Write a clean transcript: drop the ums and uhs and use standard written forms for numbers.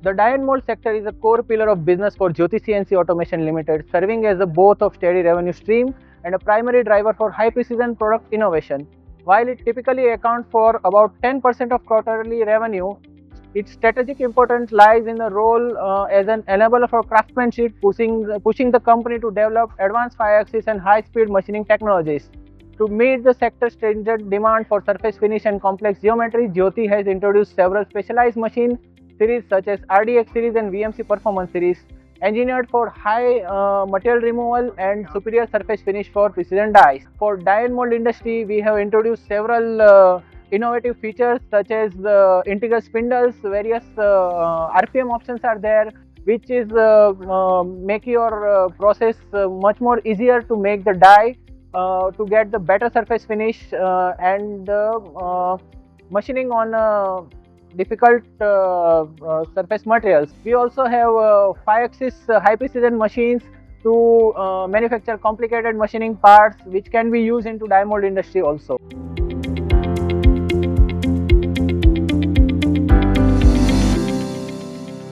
The die and mold sector is a core pillar of business for Jyoti CNC Automation Ltd, serving as a both of steady revenue stream and a primary driver for high precision product innovation. While it typically accounts for about 10% of quarterly revenue, its strategic importance lies in the role as an enabler for craftsmanship, pushing the company to develop advanced 5-axis and high-speed machining technologies. To meet the sector's stringent demand for surface finish and complex geometry, Jyoti has introduced several specialized machine series such as RDX series and VMC Performance series, engineered for high material removal and superior surface finish for precision dies. For die and mold industry, we have introduced several innovative features such as integral spindles. Various RPM options are there, which is make your process much more easier to make the die to get the better surface finish and machining on difficult surface materials. We also have 5-axis high precision machines to manufacture complicated machining parts, which can be used into die mold industry also.